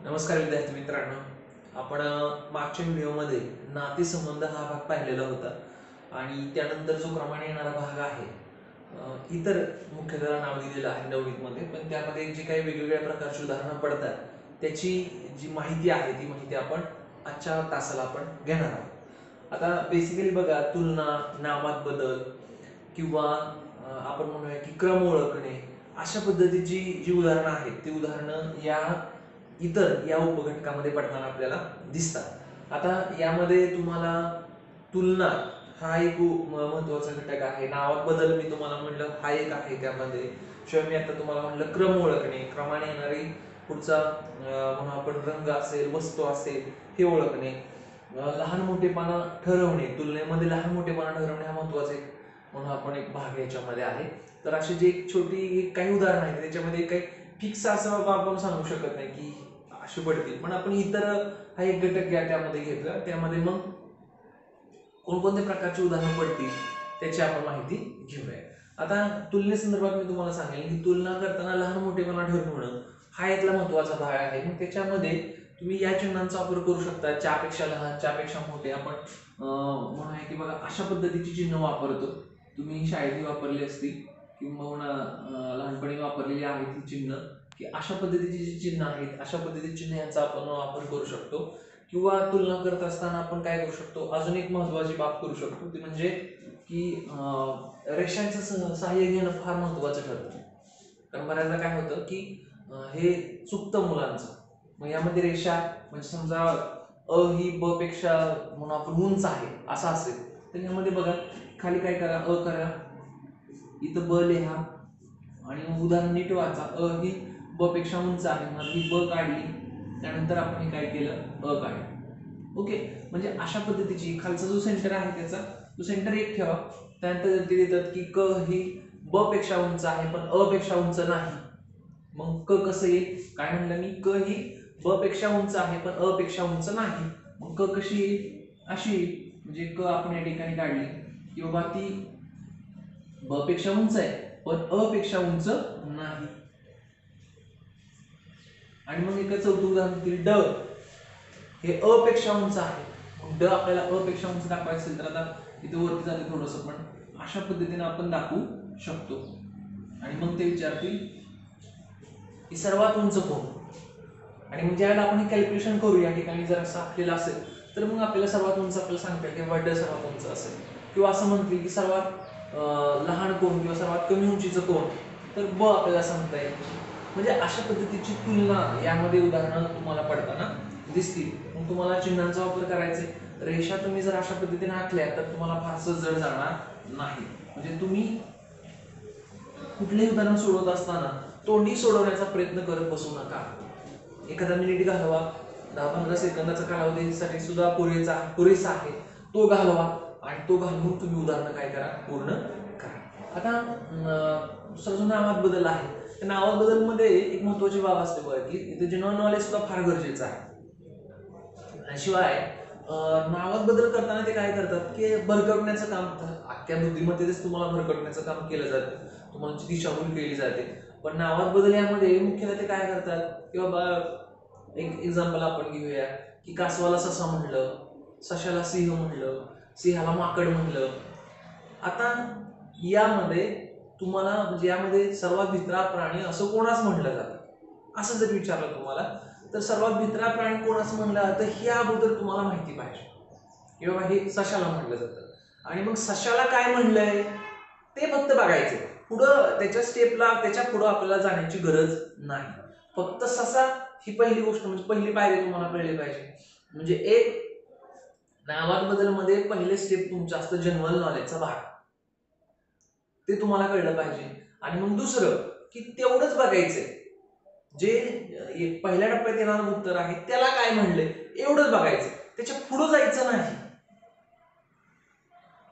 नमस्कार विद्यार्थी मित्रांनो. आपण मागच्या व्हिडिओमध्ये नातेसंबंध हा भाग पाहिलेला होता आणि त्यानंतर जो क्रमाने येणारा भाग आहे इतर मुख्य नाव दिलेलं आहे नववीमध्ये, पण त्यामध्ये जे काही वेगवेगळ्या प्रकारची उदाहरणं पडतात त्याची जी माहिती आहे ती माहिती आपण आजच्या तासाला आपण घेणार आहोत. आता बेसिकली बघा, तुलना, नामात बदल किंवा आपण म्हणूया की क्रम ओळखणे, अशा पद्धतीची जी उदाहरणं आहेत ती उदाहरणं या उपघटकामध्ये पडताना आपल्याला दिसतात. आता यामध्ये तुम्हाला तुलना हा एक महत्वाचा घटक आहे. नावात बदल मी तुम्हाला म्हणलं हा एक आहे त्यामध्ये. शिवाय मी आता तुम्हाला म्हणलं क्रम ओळखणे, क्रमाने येणारी पुढचा म्हणून आपण रंग असेल, वस्तू असेल हे ओळखणे, लहान मोठेपणा ठरवणे, तुलनेमध्ये लहान मोठेपणा ठरवणे हा महत्वाचा एक म्हणून आपण एक भाग याच्यामध्ये आहे. तर अशी जी एक छोटी काही उदाहरण आहेत त्याच्यामध्ये काही फिक्स असं बाबा आपण सांगू शकत नाही की अशी पडतील, पण आपण इतर हा एक घटक त्यामध्ये घेतला. त्यामध्ये मग कोणकोणत्या प्रकारची उदाहरणं पडतील त्याची आपण माहिती घेऊया. आता तुलनेसंदर्भात मी तुम्हाला सांगेन की तुलना करताना लहान मोठेपणा ठरवणं हा यातला महत्वाचा भाग आहे. मग त्याच्यामध्ये तुम्ही या चिन्हांचा वापर करू शकता. च्यापेक्षा लहान, च्यापेक्षा मोठे. आपण म्हणूया की बघा अशा पद्धतीची चिन्ह वापरतो. तुम्ही शाळेतही वापरली असतील किंवा लहानपणी वापरलेली आहेत ही चिन्ह, की अशा पद्धतीची जी चिन्ह आहेत अशा पद्धतीची चिन्ह यांचा आपण वापर करू शकतो. किंवा तुलना करत असताना आपण काय करू शकतो, अजून एक महत्वाची बाब करू शकतो ती म्हणजे की रेषांचं सहाय्य घेणं फार महत्वाचं ठरतं. कारण बऱ्याचदा काय होतं की हे चुकतं मुलांचं. मग यामध्ये रेषा म्हणजे समजा अ ही ब पेक्षा म्हणून आपण उंच आहे असं असेल तर यामध्ये बघा खाली काय करा, अ करा, इथं ब लिहा आणि उदाहरण नीट वाचा. अ ही ब पेक्षा उंच आहे, मग ही ब काढली, त्यानंतर आपण हे काय केलं, अ काढलं. ओके, म्हणजे अशा पद्धतीची खालचा जो सेंटर आहे त्याचा तो सेंटर एक ठेवा. त्यानंतर ते देतात की क ही ब पेक्षा उंच आहे पण अ पेक्षा उंच नाही. मग क कसं येईल, काय म्हणलं मी, क ही ब पेक्षा उंच आहे पण अ पेक्षा उंच नाही. मग क कशी येईल, अशी येईल. म्हणजे क आपण या ठिकाणी काढली की बाबा ती ब पेक्षा उंच आहे पण अ पेक्षा उंच नाही. आणि मग एक चौथं उदाहरण दिलं, ड हे अ पेक्षा उंच आहे. मग ड आपल्याला अ पेक्षा उंच दाखवायचं असेल तर आता इथे वरती जाते थोडंसं, पण अशा पद्धतीने आपण दाखवू शकतो. आणि मग ते विचारतील की सर्वात उंच कोण. आणि मग ज्यावेळेला आपण हे कॅल्क्युलेशन करू या ठिकाणी जर असं आपल्याला असेल तर मग आपल्याला सर्वात उंच आपल्याला सांगता येईल की ड सर्वात उंच असेल. किंवा असं म्हणतील की सर्वात लहान कोण किंवा सर्वात कमी उंचीचं कोण, तर ब आपल्याला सांगता येईल. म्हणजे अशा पद्धतीची तुलना यामध्ये उदाहरणं तुम्हाला पडताना दिसतील. मग तुम्हाला चिन्हांचा वापर करायचा आहे. रेषा तुम्ही जर अशा पद्धतीने आखल्या तर तुम्हाला फारसं जड जाणार नाही. म्हणजे तुम्ही कुठलेही उदाहरण सोडवत असताना तोंडी सोडवण्याचा प्रयत्न करत बसू नका. एखादा मिनिट घालवा, 10-15 सेकंदाचा कालावधीसाठी सुद्धा पुरेसा आहे तो घालवा आणि तो घालवून तुम्ही उदाहरणं काय करा, पूर्ण करा. आता दुसरा जो नावात बदल आहे, त्या नावात बदल मध्ये एक महत्वाची बाब असते बघा की इथे जनरल नॉलेज सुद्धा फार गरजेचं आहे. शिवाय नावात बदल करताना ते काय करतात की भरकटण्याचं काम, अख्ख्या बुद्धिमत्तेच तुम्हाला भरकटण्याचं काम केलं जातं, तुम्हाला दिशाभूल केली जाते. पण नावात बदल यामध्ये मुख्यतः ते काय करतात की बाबा एक एक्झाम्पल आपण घेऊया की कासवाला ससा म्हणलं, सशाला सिंह म्हणलं, सिंहाला माकड म्हणलं. आता यामध्ये तुम्हाला म्हणजे यामध्ये सर्वात भित्रा प्राणी असं कोणाच म्हणलं जातं असं जर विचारलं तुम्हाला, तर सर्वात भित्रा प्राणी कोण असं म्हणलं जातं हे अगोदर तुम्हाला माहिती पाहिजे. किंवा हे सशाला म्हणलं जातं. आणि मग सशाला काय म्हणलंय ते फक्त बघायचं, पुढं त्याच्या स्टेपला त्याच्या पुढं आपल्याला जाण्याची गरज नाही. फक्त ससा ही पहिली गोष्ट म्हणजे पहिली पायरी तुम्हाला कळली पाहिजे. म्हणजे एक नावात बदल मध्ये पहिले स्टेप तुमचं असतं जनरल नॉलेजचा भाग, ते तुम्हाला कळलं पाहिजे. आणि मग दुसरं की तेवढंच बघायचंय, जे पहिल्या टप्प्यात येणारं उत्तर आहे त्याला काय म्हणलंय एवढंच बघायचं, त्याच्या पुढं जायचं नाही.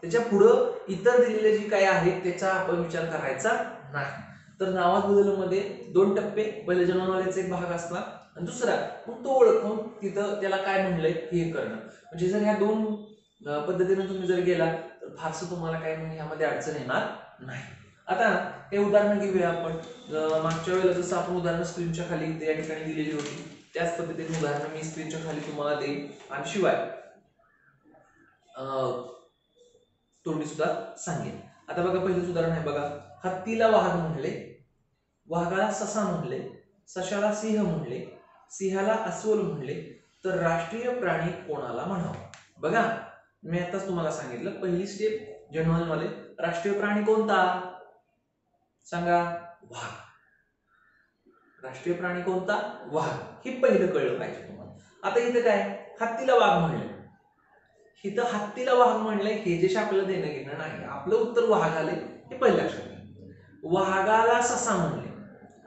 त्याच्या पुढं इतर दिलेले जे काय आहे त्याचा आपण विचार करायचा नाही. तर नावात बदलमध्ये 2 टप्पे, पहिले जनरल नॉलेजचा एक भाग असला आणि दुसरा मग तो ओळखून तिथं त्याला काय म्हणलंय हे करणं. म्हणजे जर ह्या 2 पद्धतीने तुम्ही जर गेला तर फारसं तुम्हाला काय म्हणजे ह्यामध्ये अडचण येणार नाही. आता हे उदाहरण घेऊया आपण. मागच्या वेळेला जसं आपण उदाहरण स्क्रीनच्या खाली या ठिकाणी दिलेली होती त्याच पद्धतीने उदाहरण मी स्क्रीनच्या खाली तुम्हाला देईन आणि शिवाय तोंडी सुद्धा सांगेन. आता बघा पहिलं उदाहरण आहे बघा, हत्तीला वाघ म्हणले, वाघाला ससा म्हणले, सशाला सिंह म्हणले, सिंहाला अस्वल म्हणले, तर राष्ट्रीय प्राणी कोणाला म्हणावा? बघा मी आताच तुम्हाला सांगितलं पहिली स्टेप जनरल मध्ये, राष्ट्रीय प्राणी कोणता सांगा? वाघ. राष्ट्रीय प्राणी कोणता? वाघ. हे पहिलं कळलं पाहिजे तुम्हाला. आता इथे काय, हत्तीला वाघ म्हणले, इथं हत्तीला वाघ म्हणले हे जे आपल्याला देणं घेणं नाही, आपलं उत्तर वाघ आले हे पहिलं लक्षात घ्या. वाघाला ससा म्हणले,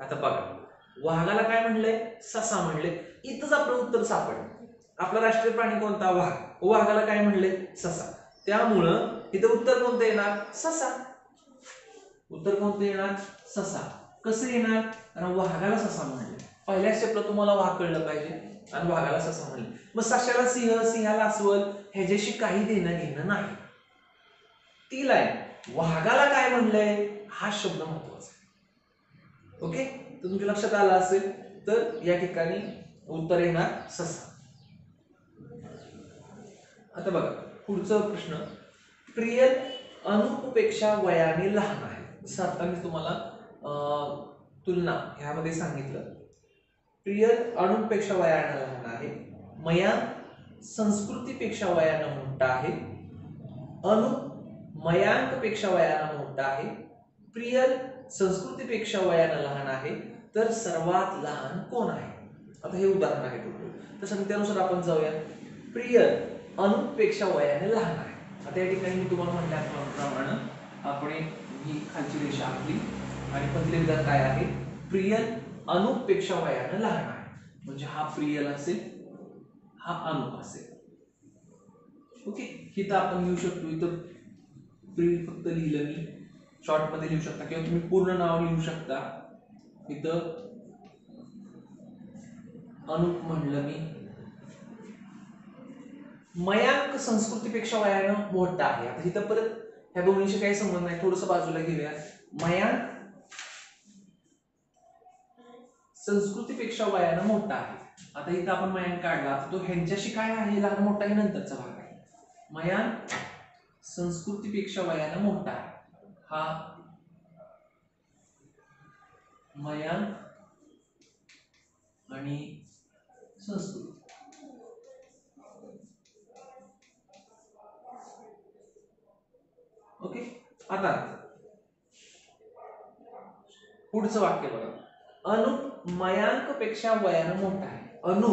आता बघा वाघाला काय म्हणले? ससा म्हणले, इथंच आपलं उत्तर सापडलं. आपला राष्ट्रीय प्राणी कोणता? वाघ. वाघाला काय म्हणले? ससा. त्यामुळं इथं उत्तर कोणतं येणार? ससा. उत्तर कोणतं येणार? ससा. कसं येणार? कारण वाघाला ससा म्हणले, पहिल्या स्टेपला तुम्हाला वाघ कळलं पाहिजे आणि वाघाला ससा म्हणले. मग सशाला सिंह, सिंहाला अस्वल ह्याच्याशी काही देणं घेणं नाही. ती लाईन वाघाला काय म्हणलंय हा शब्द महत्वाचा आहे. ओके, तर तुमच्या लक्षात आलं असेल तर या ठिकाणी उत्तर येणार ससा. आता बघा पुढचा प्रश्न, प्रियल अनुपपेक्षा वयाने लहान आहे. जसं आता मी तुम्हाला तुलना ह्यामध्ये सांगितलं. प्रियल अनुपेक्षा वयाने लहान आहे, मयांक संस्कृतीपेक्षा वयाने मोठा आहे, अनु मयांकपेक्षा वयाने मोठा आहे, प्रियल संस्कृतीपेक्षा वयाने लहान आहे, तर सर्वात लहान कोण आहे? आता हे उदाहरण आहे टोटल, तर संख्येनुसार आपण जाऊया. प्रियल अनुपेक्षा वयाने लहान आहे. आता या ठिकाणी मी तुम्हाला म्हटल्याप्रमाणे आपण ही खालची रेषा आखली आणि पहिले विधान काय आहे? प्रियल अनुपेक्षा वयाने लहान आहे, म्हणजे हा प्रियल असेल, हा अनु असेल. ओके, इथं आपण लिहू शकतो, इथं प्रियल फक्त लिहिलं मी, शॉर्ट मध्ये लिहू शकता किंवा तुम्ही पूर्ण नाव लिहू शकता. इथं अनु म्हणलं मी. मयांक संस्कृतीपेक्षा वयानं मोठा आहे. आता इथं परत ह्या दोन्हीशी काही संबंध नाही, थोडस बाजूला घेऊया. मयांक संस्कृतीपेक्षा वयानं मोठा आहे. आता इथं आपण मयांक काढला, तो ह्यांच्याशी काय आहे? लहान मोठा हे नंतरचा भाग आहे. मयांक संस्कृतीपेक्षा वयानं मोठा आहे, हा मयांक आणि संस्कृती. ओके, आता पुढचं वाक्य बघा, अनु मयांकपेक्षा वयानं मोठा आहे. अनु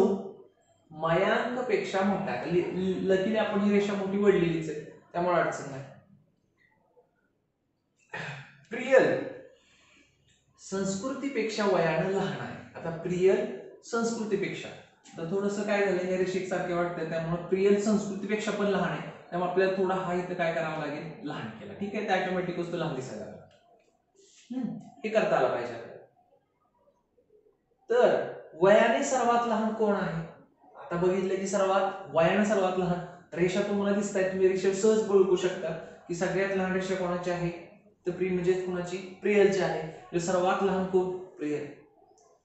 मयांकपेक्षा मोठा आहे. लकीने आपण ही रेषा मोठी वळलेलीच आहे, त्यामुळे अडचण नाही. प्रियल संस्कृतीपेक्षा वयानं लहान आहे. आता प्रियल संस्कृतीपेक्षा, तर थोडंसं काय झालं, या रेषेक सारखे वाटतं, त्यामुळे प्रियल संस्कृतीपेक्षा पण लहान आहे, त्यामुळे आपल्याला थोडा हा इथं काय करावं लागेल? लहान केला. ठीक आहे, ते ऑटोमॅटिक वस्तू लहान दिसायला लागला. हे करता आलं पाहिजे. तर वयाने सर्वात लहान कोण आहे? आता बघितलं की सर्वात वयाने सर्वात लहान रेषा तुम्हाला दिसताय, तुम्ही रेषा सहज ओळखू शकता की सगळ्यात लहान रेषा कोणाची आहे? तर प्रिय म्हणजे कोणाची? प्रियलची आहे. म्हणजे सर्वात लहान कोण? प्रियल.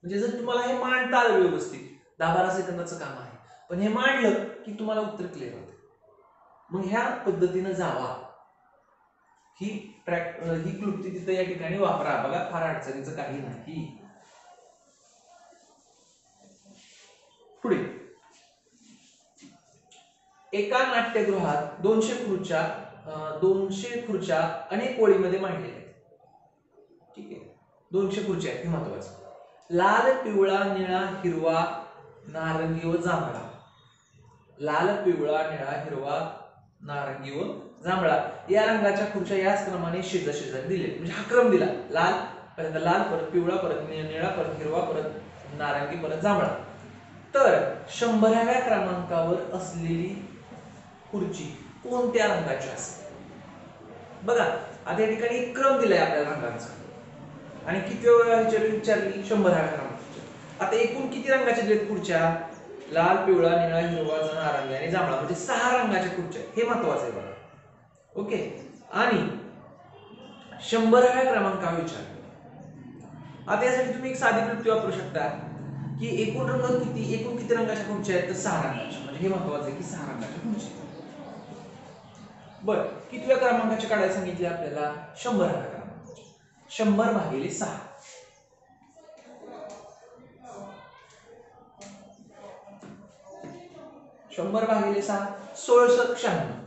म्हणजे जर तुम्हाला हे मांडता आलं व्यवस्थित, 10-12 सेकंदाचं काम आहे, पण हे मांडलं की तुम्हाला उत्तर क्लिअर होते. मग ह्या पद्धतीने जावा, ही क्लृप्ती तिथं या ठिकाणी वापरा. बघा फार अडचणीचं काही नाही. पुढे, एका नाट्यगृहात 200 खुर्च्या अनेक ओळीमध्ये मांडलेल्या आहेत. ठीक आहे, 200 खुर्च्या आहेत, हे महत्वाचं. लाल, पिवळा, निळा, हिरवा, नारंगी व जांभळा. लाल, पिवळा, निळा, हिरवा, नारंगी व जांभळा या रंगाच्या खुर्च्या याच क्रमाने शेजारी दिले. म्हणजे हा क्रम दिला, लाल परत लाल, परत पिवळा, परत निळा, परत हिरवा, परत नारंगी, परत जांभळा. तर 100व्या क्रमांकावर असलेली खुर्ची कोणत्या रंगाची असेल? बघा आता या ठिकाणी एक क्रम दिलाय आपल्याला रंगांचा, आणि किती वेळा विचारली? 100व्या क्रमांकाची. आता एकूण किती रंगाच्या दिलेत खुर्च्या? लाल, पिवळा, निळा, हिरवा, नारंगी आणि जांभळा, म्हणजे 6 रंगाच्या खुर्च्या. हे महत्वाचं आहे बघा. ओके, आणि 100व्या क्रमांकावर विचारलं. आता यासाठी तुम्ही एक साधी क्लृप्ती वापरू शकता. की एकूण रंग किती, एकूण किती रंगाच्या खुर्च्या आहेत तर 6 रंगाच्या, म्हणजे हे महत्वाचं आहे की 6 रंगाच्या खुर्च्या. बर, कितव्या क्रमांकाचे काढायला सांगितले आपल्याला? 100 क्रमांकाचे. 100 भागिले 6. 100 भागिले 6 1696.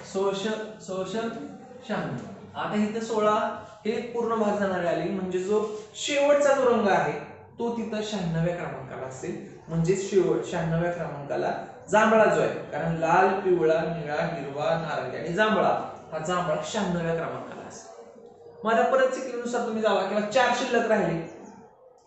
1696. आता इथे 16 हे पूर्ण भाग जाणारे आले, म्हणजे जो शेवटचा जो रंग आहे तो तिथं 96व्या क्रमांकाला असेल, म्हणजे शेवट 96व्या क्रमांकाला जांभळा जो आहे, कारण लाल, पिवळा, निळा, हिरवा, नारंगी आणि जांभळा, हा जांभळा 96व्या क्रमांकाला असेल. माझ्या परत सिक्वेनुसार तुम्ही जावा, किंवा 4 शिल्लक राहिले,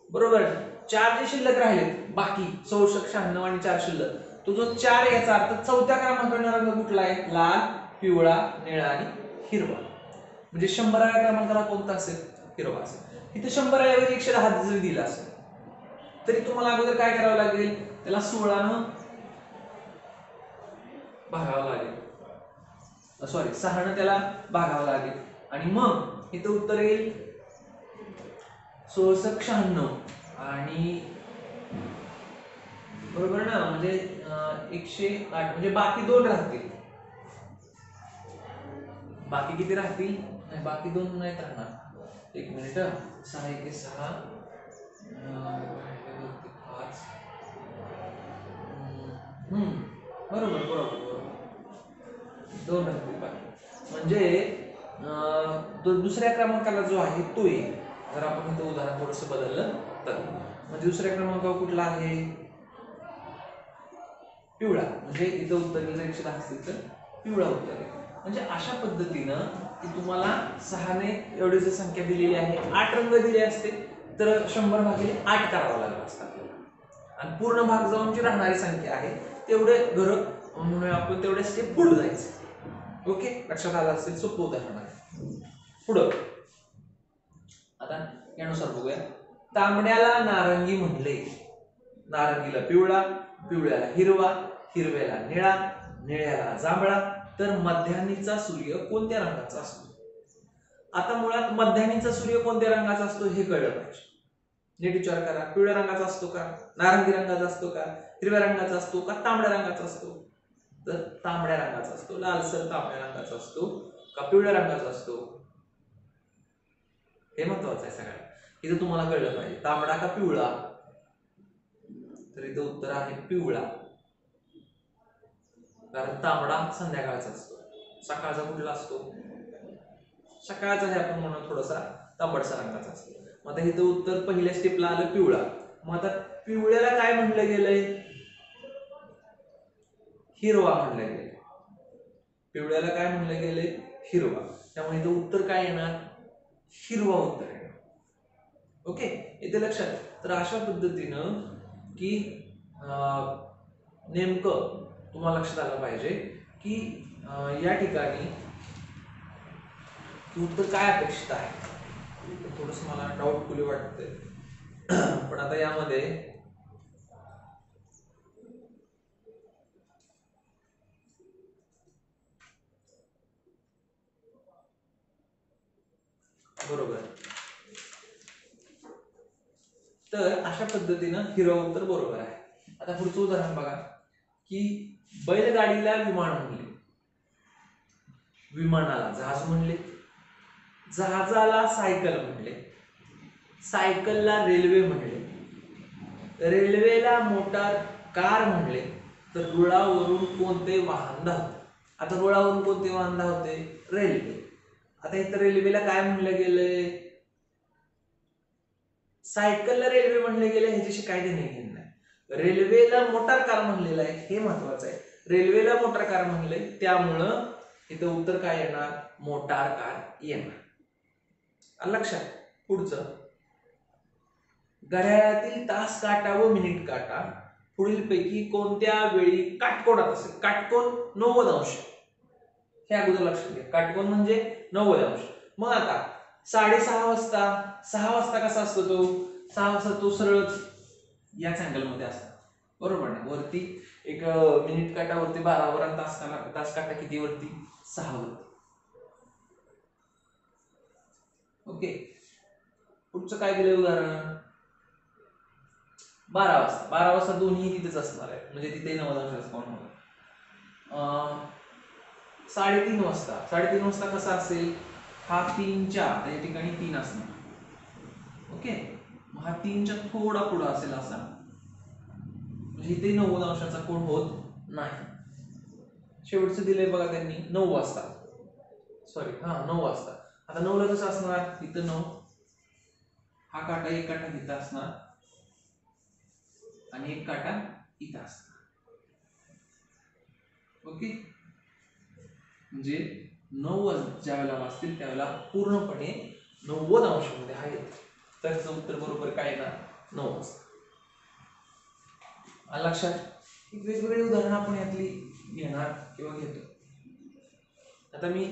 बरोबर, 4 जे शिल्लक राहिले बाकी 66, 96 आणि 4 शिल्लक, तो जो 4 याचा अर्थ चौथ्या क्रमांकाचा रंग कुठला आहे? लाल, पिवळा, निळा आणि हिरवा, म्हणजे 100व्या क्रमांकाला कोणता असेल? हिरवा असेल. इथे 100 ऐवजी 110 जरी दिला असेल तरी तुम्हाला अगोदर काय करावं लागेल? त्याला 16 न भागावं लागेल, सॉरी 6 न त्याला भागावं लागेल, आणि मग इथं उत्तर येईल 1696. आणि बरोबर ना, म्हणजे 108, म्हणजे बाकी 2 राहतील. बाकी किती राहतील? नाही, बाकी 2 नाहीत राहणार. एक मिनिट, 6 1 6, 5. बरोबर बरोबर बरोबर, 2 राहतील बाकी, म्हणजे दुसऱ्या क्रमांकाला जो आहे तो येईल. जर आपण इथं उदाहरण थोडंसं बदललं तर, म्हणजे दुसऱ्या क्रमांकावर कुठला आहे? पिवळा, म्हणजे इथं उत्तर जर 110 असतील तर पिवळा उत्तर आहे. म्हणजे अशा पद्धतीनं की तुम्हाला 6 ने एवढी जर संख्या दिलेली आहे, 8 रंग दिले असते तर 100 भागिले 8 करावं लागलं असतं आपल्याला, आणि पूर्ण भाग जाऊन जी राहणारी संख्या आहे तेवढे घर म्हणून आपण तेवढे स्टेप पुढे जायचं. ओके, लक्षात आलं असेल. सोपं उदाहरण आहे. पुढं आता यानुसार बघूया. तांबड्याला नारंगी म्हणले, नारंगीला पिवळा, पिवळ्याला हिरवा, हिरव्याला निळा, निळ्याला जांभळा, तर मध्यान्हीचा सूर्य कोणत्या रंगाचा असतो? आता मुळात मध्यान्हीचा सूर्य कोणत्या रंगाचा असतो हे कळलं पाहिजे. नीट विचार करा. पिवळ्या रंगाचा असतो का, नारंगी रंगाचा असतो का, हिरव्या रंगाचा असतो का, तांबड्या रंगाचा असतो? तर तांबड्या रंगाचा असतो. लालसर तांबड्या रंगाचा असतो का पिवळ्या रंगाचा असतो? हे महत्वाचं आहे सगळ्यात. इथं तुम्हाला कळलं पाहिजे तांबडा का पिवळा, तर इथं उत्तर आहे पिवळा, कारण तांबडा संध्याकाळचा असतो, सकाळचा कुठला असतो? सकाळचा हे आपण म्हणून थोडासा तांबडसा रंगाचा असतो. मग आता इथं उत्तर पहिल्या स्टेपला आलं पिवळा. मग आता पिवळ्याला काय म्हणलं गेलंय? हिरवा म्हणलं गेलंय. पिवळ्याला काय म्हणलं गेलंय? हिरवा. त्यामुळे इथं उत्तर काय येणार? हिरवा उत्तर येणार. ओके, इथे लक्षात. तर अशा पद्धतीनं की नेमकं तुम्हाला लक्षात आलं पाहिजे की या ठिकाणी उत्तर काय अपेक्षित आहे. थोडस मला डाऊटफुली वाटतंय, पण आता यामध्ये बरोबर, तर अशा पद्धतीनं हिरवा उत्तर बरोबर आहे. आता पुढचं उदाहरण बघा की बैलगाडीला विमान म्हणले, विमानाला जहाज म्हणले, जहाजाला सायकल म्हणले, सायकलला रेल्वे म्हणले, रेल्वेला मोटार कार म्हणले, तर रुळावरून कोणते वाहन धावते? आता रुळावरून कोणते वाहन धावते? रेल्वे. आता इथं रेल्वेला काय म्हणलं गेलंय? सायकलला रेल्वे म्हणले गेले, ह्याच्याशी काय देणे घेणे नाही. रेल्वेला मोटार कार म्हणलेलं आहे, हे महत्वाचं आहे. रेल्वेला मोटार कार म्हणले, त्यामुळं इथं उत्तर काय येणार? मोटार कार येणार. लक्षात. पुढचं, घड्याळातील तास काटा व मिनिट काटा पुढीलपैकी कोणत्या वेळी काटकोनात असेल? काटकोन 90 अंश, हे अगोदर लक्षात घ्या. काटकोन म्हणजे 90 अंश. मग आता 6:30 वाजता, 6 वाजता कसा असतो तो? 6 वाजता तो सरळच याच अँगल मध्ये असतो, बरोबर ना. वरती एक मिनिट काटा वरती 12 वर, आणि तास काटा किती वरती? 6 वरती. ओके, पुढचं काय दिलंय उदाहरण? 12 वाजता दोन्ही तिथेच असणार आहे, म्हणजे तिथे 90° कोण होणार. 3:30 वाजता कसा असेल, हा 3च्या त्या ठिकाणी 3 असणार. ओके, हा 3च्या थोडा पुढे असेल असा, म्हणजे इथे 90° कोण होत नाही. शेवटचं दिलंय बघा त्यांनी 9 वाजता, सॉरी 9 वाजता. आता 9ला कसं असणार, इथं 9, हा काटा एक काटा इथं असणार आणि एक काटा इथं असणार. ओके, म्हणजे 9 ज्या वेळेला वाजतील त्यावेळेला पूर्णपणे 90° हा येतो. तर त्याचं उत्तर बरोबर काय ना 9 वाजता. लक्षात. वेगवेगळी उदाहरणं आपण यातली घेणार किंवा घेतो. आता मी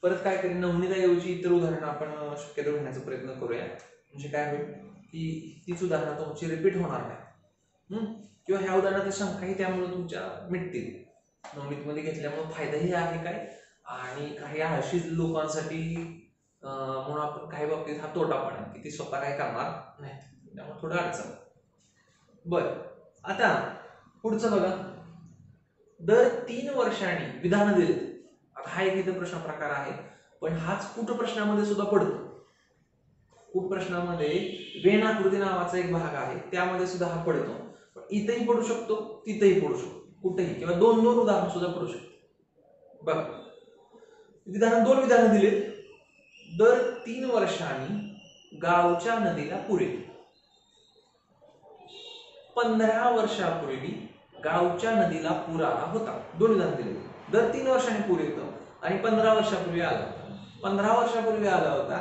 परत काय करेन, नवनीताऐवजी इतर उदाहरणं आपण शक्यतो घेण्याचा प्रयत्न करूया. म्हणजे काय होईल की तीच उदाहरणं तुमची रिपीट होणार नाही, किंवा ह्या उदाहरणात शंकाही त्यामुळे तुमच्या मिटतील. नवनीतमध्ये घेतल्यामुळे फायदाही आहे काय, आणि काही आळशी लोकांसाठी म्हणून आपण काही बाबतीत हा तोटा पण आहे की ती स्वतः काय करणार नाही, त्यामुळे थोडं अडचण. बर, आता पुढचं बघा, दर 3 वर्षांनी विधान दिले. आता हा एक इथे प्रश्न प्रकार आहे, पण हाच कूट प्रश्नामध्ये सुद्धा पडतो. कूट प्रश्नामध्ये वेन आकृती नावाचा एक भाग आहे, त्यामध्ये सुद्धा हा पडतो. पण इथेही पडू शकतो, तिथेही पडू शकतो, कुठेही, किंवा दोन दोन उदाहरण सुद्धा पडू शकतो. बघा, दोन विधानं दिले. दर 3 वर्षांनी गावच्या नदीला पूर येते. 15 वर्षापूर्वी गावच्या नदीला पूर आला होता. दोन विधान दिले. दर 3 वर्षांनी पूर येतो आणि 15 वर्षापूर्वी आला होता. 15 वर्षापूर्वी आला होता,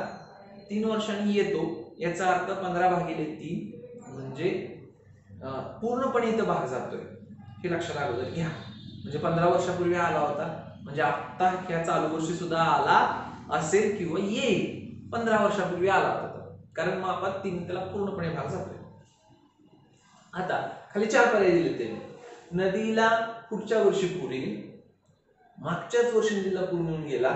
3 वर्षांनी येतो, याचा अर्थ 15/3 म्हणजे पूर्णपणे इथं भाग जातोय, हे लक्षात अगोदर घ्या. म्हणजे 15 वर्षापूर्वी आला होता म्हणजे आता ह्या चालू वर्षी सुद्धा आला असेल किंवा येईल. 15 वर्षापूर्वी आला होता, कारण मापात 3 त्याला पूर्णपणे भाग जातोय. आता खाली 4 पर्याय दिले त्यांनी. नदीला पुढच्या वर्षी पूर येईल, मागच्याच वर्षी नदीला पूर येऊन गेला,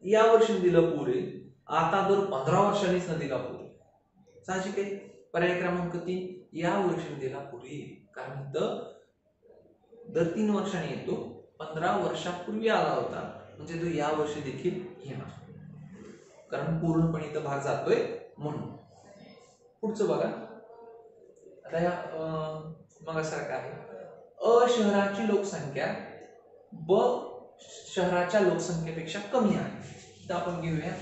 या वर्षी नदीला पूर येईल, आता दर 15 वर्षांनीच नदीला पूर येईल. साहजिक आहे. पर्याय क्रमांक 3, या वर्षी नदीला पूर येईल, कारण इथं दर 3 वर्षांनी येतो, 15 वर्षापूर्वी आला होता म्हणजे तो या वर्षी देखील येणार, कारण पूर्णपणे इथं भाग जातोय म्हणून. पुढचं बघा, आता या मगासारखं आहे. अ शहराची लोकसंख्या ब शहराच्या लोकसंख्येपेक्षा कमी आहे. तर आपण घेऊया,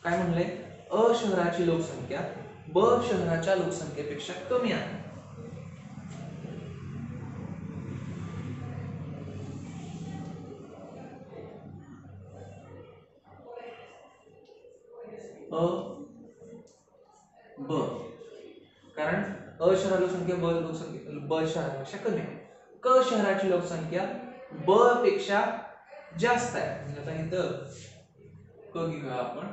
काय म्हणले, अ शहराची लोकसंख्या ब शहराच्या लोकसंख्येपेक्षा कमी आहे. अ ब, कारण अ शहराची लोकसंख्या ब शहरापेक्षा कमी आहे. क शहराची लोकसंख्या ब पेक्षा जास्त आहे. म्हणजे आता इथं क घेऊया आपण,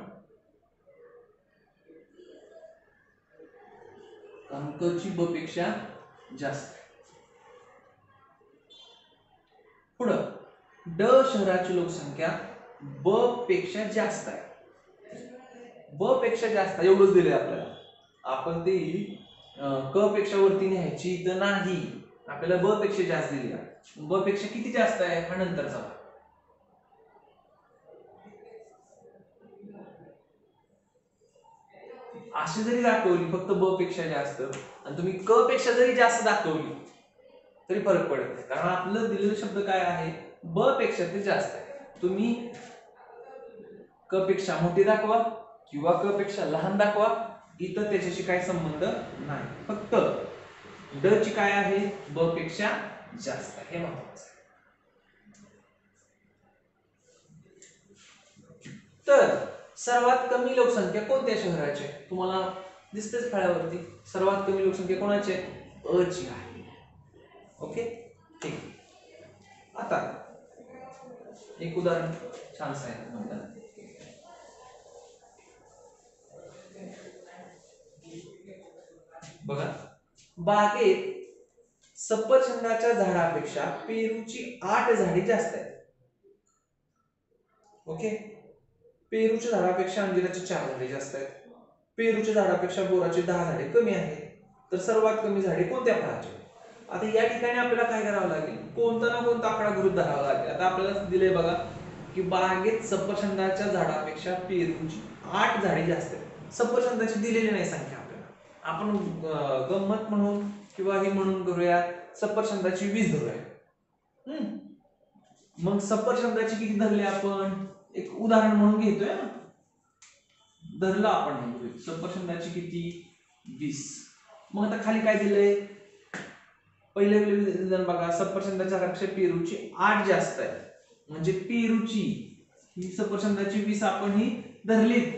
कारण क ची ब पेक्षा जास्त. पुढं ड शहराची लोकसंख्या ब पेक्षा जास्त आहे. ब पेक्षा जास्त एवढंच दिलंय आपल्याला. आपण ते क पेक्षा वरती न्यायची तर नाही, आपल्याला ब पेक्षा जास्त दिली. ब पेक्षा किती जास्त आहे हा नंतरचा. अशी जरी दाखवली फक्त ब पेक्षा जास्त आणि तुम्ही क पेक्षा जरी जास्त दाखवली तरी फरक पडत नाही, कारण आपलं दिलेला शब्द काय आहे, ब पेक्षा ते जास्त आहे. तुम्ही क पेक्षा मोठी दाखवा किंवा क पेक्षा लहान दाखवा, इथं त्याच्याशी काही संबंध नाही. फक्त ड ची काय आहे, ब पेक्षा जास्त आहे, हे महत्वाचं आहे. तर सर्वात कमी लोकसंख्या कोणत्या शहराची आहे, तुम्हाला दिसतेच फळ्यावरती. सर्वात कमी लोकसंख्या कोणाची आहे, अ ची आहे. ओके, ठीक. आता एक उदाहरण छान सांगितलं, बघा. बागेत सफरचंदाच्या झाडापेक्षा पेरूची 8 झाडे जास्त आहेत. ओके, पेरूच्या झाडापेक्षा अंजिराची 4 झाडे जास्त आहेत. पेरूच्या झाडापेक्षा बोराची 10 झाडे कमी आहेत. तर सर्वात कमी झाडे कोणत्या फळाची? आता या ठिकाणी आपल्याला काय करावं लागेल, कोणता ना कोणता आकडा गृहीत धरावा लागेल. आता आपल्याला दिलंय बघा की बागेत सफरचंदाच्या झाडापेक्षा पेरूची 8 झाडे जास्त आहेत. सफरचंदाची दिलेली नाही संख्या आपल्याला, आपण गंमत म्हणून किंवा हे म्हणून करूया, सफरचंदाची 20 धरूया. मग सफरचंदाची किती धरले आपण, एक उदाहरण म्हणून घेतोय ना, धरलं आपण सफरचंदाची किती 20. मग आता खाली काय दिलंय, पहिले विधान बघा, सफरचंदाच्या झाडापेक्षा पेरूची 8 जास्त आहे, म्हणजे पेरूची ही सफरचंदाची 20 आपण ही धरलीत,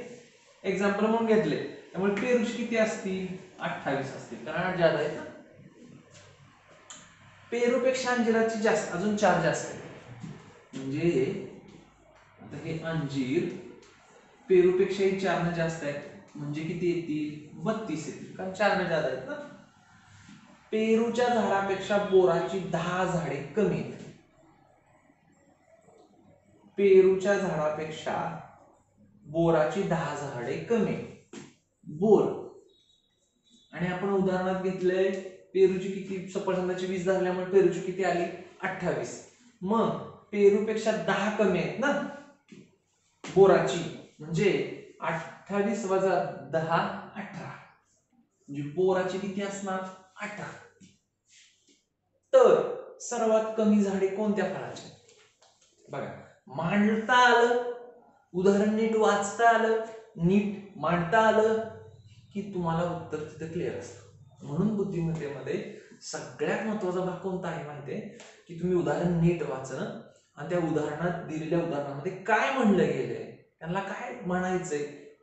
एक्झाम्पल म्हणून घेतले, त्यामुळे पेरूची किती असतील 28 असतील, कारण 8 जास्त आहेत ना. पेरूपेक्षा अंजिराची जास्त, अजून 4 जास्त आहे, म्हणजे आता हे अंजीर पेरूपेक्षाही 4 न जास्त आहे, म्हणजे किती येतील 32 येतील, कारण 4 न जास्त आहेत ना. पेरूच्या झाडापेक्षा बोराची 10 झाडे कमी आहेत. पेरूच्या झाडापेक्षा बोराची 10 झाडे कमी. बोर, आणि आपण उदाहरणात घेतलंय पेरूची किती, सफरचंदाची 20 धरल्यामुळे पेरूची किती आली 28. मग पेरूपेक्षा 10 कमी आहेत ना बोराची, म्हणजे 28 वजा 10 18, म्हणजे बोराची किती असणार 18. तर सर्वात कमी झाडे कोणत्या फळाची? बघा, मांडता आलं, उदाहरण नीट वाचता आलं, नीट मांडता आलं की तुम्हाला उत्तर तिथे क्लिअर असतं. म्हणून बुद्धिमत्तेमध्ये सगळ्यात महत्वाचा भाग कोणता आहे माहितीये, की तुम्ही उदाहरण नीट वाचणं आणि त्या उदाहरणात दिलेल्या उदाहरणामध्ये काय म्हणलं गेलंय, त्यांना काय म्हणायचंय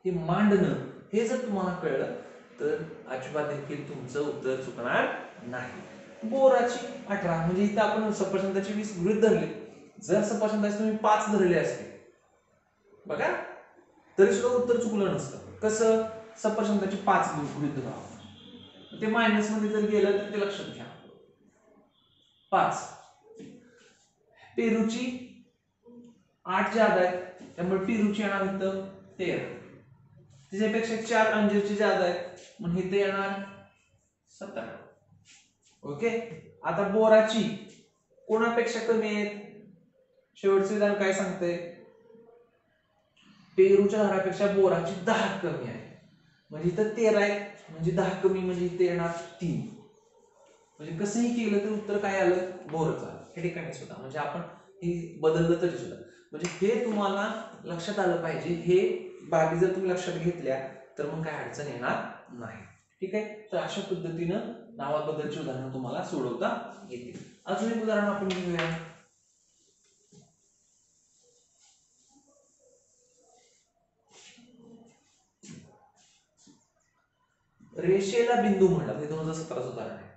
हे मांडणं, हे जर तुम्हाला कळलं तर अजिबात देखील तुमचं उत्तर चुकणार नाही. बोराची 18, म्हणजे इथं आपण सफरचंदाची 20 गृहीत धरली, जर सफरचंदाची तुम्ही 5 धरले असते बघा तरी सुद्धा उत्तर चुकलं नसतं. कसं, सफरचंदाची 5 गृहीत धरावं, ते मायनस मध्ये जर गेलं तर ते लक्षात घ्या 5. पेरूची 8 जादा आहे, त्यामुळे पेरूची येणार इथं 13, त्याच्यापेक्षा 4 अंजीरची जादा आहेत, म्हणजे इथे येणार 17. ओके, आता बोराची कोणापेक्षा कमी आहेत, शेवटचे विधान काय सांगते, पेरूच्या झाडापेक्षा बोराची 10 कमी आहे, म्हणजे इथं 13 आहे, म्हणजे 10 कमी, म्हणजे इथे येणार 3. म्हणजे कसंही केलं तर उत्तर काय आलं, बोरच आलं हे ठिकाणी सुद्धा, म्हणजे आपण हे बदललं तरी सुद्धा, म्हणजे हे तुम्हाला लक्षात आलं पाहिजे. हे बाबी जर तुम्ही लक्षात घेतल्या तर मग काय अडचण येणार नाही. ठीक आहे, तर अशा पद्धतीनं नावाबद्दलची उदाहरणं तुम्हाला सोडवता येतील. अजून एक उदाहरण आपण घेऊया. रेषेला बिंदू म्हणलं, हे 2017 उदाहरण आहे.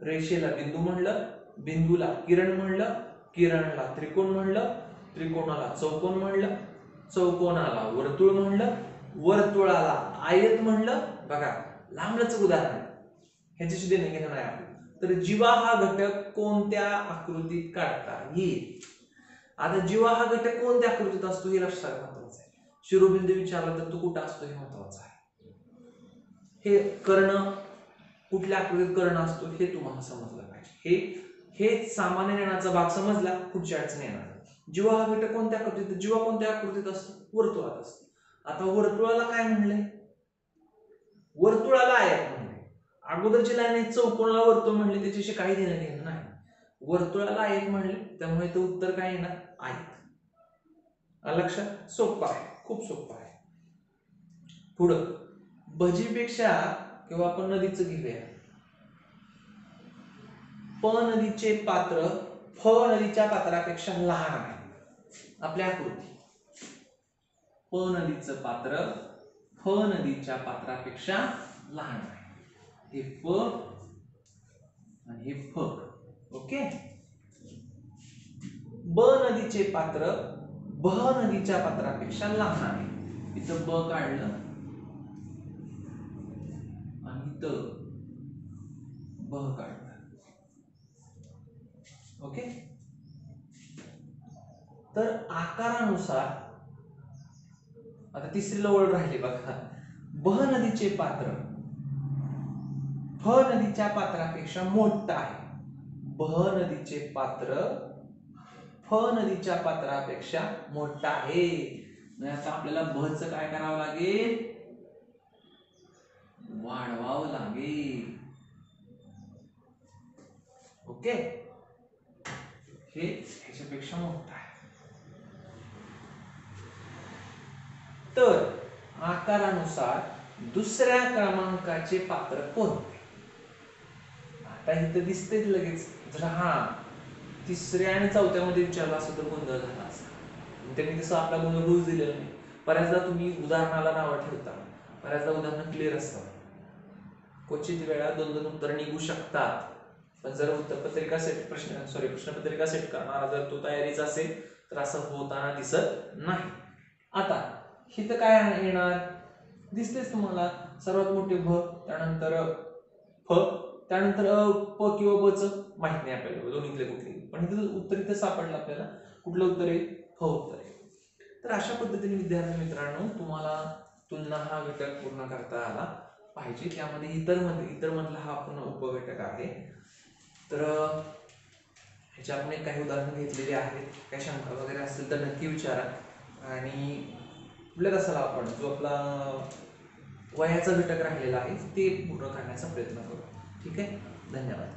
रेषेला बिंदू म्हणलं, बिंदूला किरण म्हणलं, किरणला त्रिकोण म्हणलं, त्रिकोणाला चौकोन म्हणलं, चौकोनाला वर्तुळ म्हणलं, वर्तुळाला आयत म्हणलं. बघा, लांबलचक उदाहरण, ह्याच्याशी देणं घेणं नाही आपलं. तर जीवा हा घटक कोणत्या आकृतीत काढता येईल? आता जीवा हा घटक कोणत्या आकृतीत असतो हे लक्षात महत्वाचं आहे. शिरोबिंदू विचारला तर तो कुठं असतो हे महत्वाचं आहे. हे कर्ण कुठल्या आकृतीत कर्ण असतो हे तुम्हाला समजलं पाहिजे. हे सामान्य ज्ञानाचा भाग समजला, पुढच्या अडचण येणार. जीवा हा घटक कोणत्या आकृतीत, जीवा कोणत्या आकृतीत असतो, वर्तुळात असतो. आता वर्तुळाला काय म्हणले, वर्तुळाला आयत म्हणले. अगोदरची लाईन आहे चौकोनाला वर्तुळ म्हणले, त्याच्याशी काही देणं घेणं नाही. वर्तुळाला आयत म्हणले, त्यामुळे ते उत्तर काय येणार आयत. लक्षात, सोपं आहे, खूप सोपं आहे. पुढं भजीपेक्षा, किंवा आपण नदीचं घेऊया, प नदीचे पात्र फ नदीच्या पात्रापेक्षा लहान आहे. आपल्या आकृती प नदीचं पात्र फ नदीच्या पात्रापेक्षा लहान आहे. हे प आणि हे फ. ओके, ब नदीचे पात्र ब नदीच्या पात्रापेक्षा लहान आहे. इथं ब काढलं आणि इथं ब काढलं. ओके, तर आकारानुसार आता तिसरी ओळ राहिली बघा. ब नदीचे पात्र फ नदीच्या पात्रापेक्षा मोठं आहे. ब नदीचे पात्र फ नदीच्या पात्रापेक्षा मोठं आहे. आता आपल्याला ब च काय करावं लागेल, वाढवावं लागेल. ओके, हे ह्याच्यापेक्षा मोठं आहे. तर आकारानुसार दुसऱ्या क्रमांकाचे पात्र कोणते? आता इथं दिसते लगेच. जर हा तिसऱ्या आणि चौथ्यामध्ये विचारला असं तर गोंधळ झाला असता. त्यांनी तसं आपला गोंधळ रूल्स दिलेला नाही. बऱ्याचदा तुम्ही उदाहरणाला नावं ठेवता, बऱ्याचदा उदाहरणं क्लिअर असतात. क्वचित वेळा 2-2 उत्तर निघू शकतात. पण जर उत्तरपत्रिका सेट प्रश्नपत्रिका सेट करणारा जर तो तयारीचा असेल तर असं होताना दिसत नाही. आता इथं काय येणार दिसतेच तुम्हाला. सर्वात मोठे भ, त्यानंतर फ, त्यानंतर प किंवा ब च माहित नाही आपल्याला दोन्हीतले कुठले. पण इथं उत्तर इथं सापडलं आपल्याला. कुठलं उत्तर आहे? फ उत्तर आहे. तर अशा पद्धतीने विद्यार्थी मित्रांनो तुम्हाला तुलना हा घटक पूर्ण करता आला पाहिजे. त्यामध्ये इतर मधला हा पूर्ण उपघटक आहे. तर ह्याची आपण काही उदाहरणं घेतलेली आहेत. काही शंका वगैरे असतील तर नक्की विचारा. आणि पुढल्या तासाला आपण जो आपला वयाचा घटक राहिलेला आहे ते पूर्ण करण्याचा प्रयत्न करू. ठीक आहे, धन्यवाद.